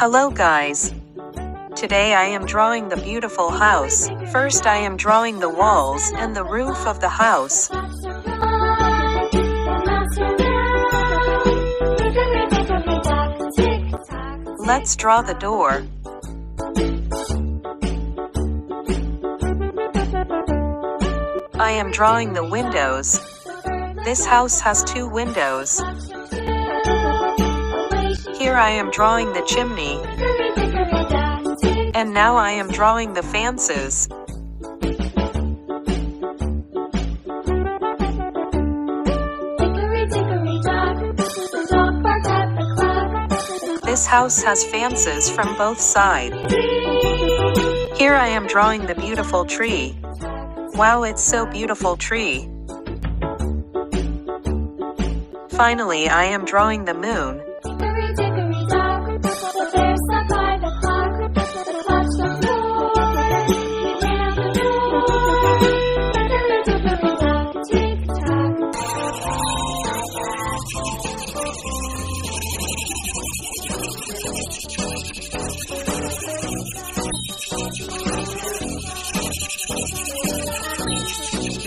Hello guys. Today I am drawing the beautiful house. First I am drawing the walls and the roof of the house. Let's draw the door. I am drawing the windows. This house has 2 windows. Here I am drawing the chimney. And now I am drawing the fences. This house has fences from both sides. Here I am drawing the beautiful tree. Wow, it's so beautiful tree. Finally, I am drawing the moon.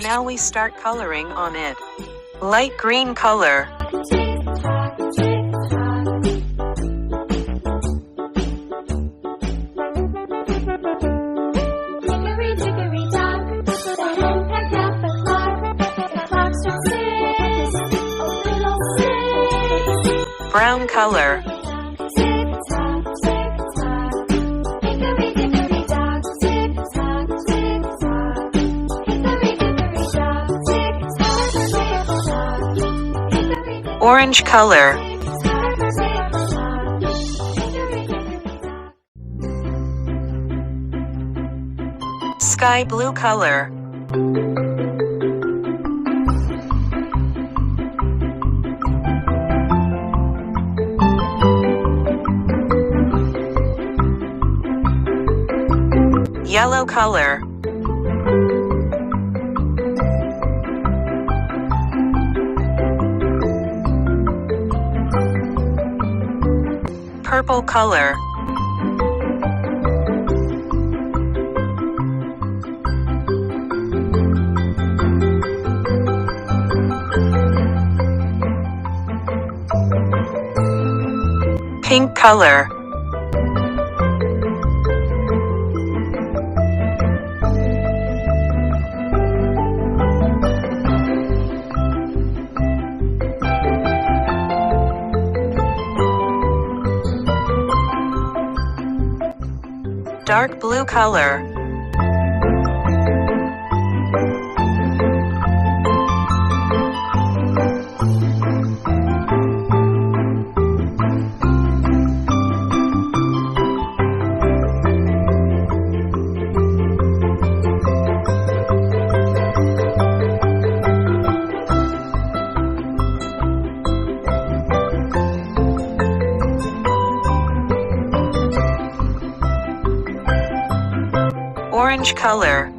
Now we start coloring on it. Light green color. Brown color. Orange color. Sky blue color. Yellow color. Purple color. Pink color. Dark blue color. Orange color.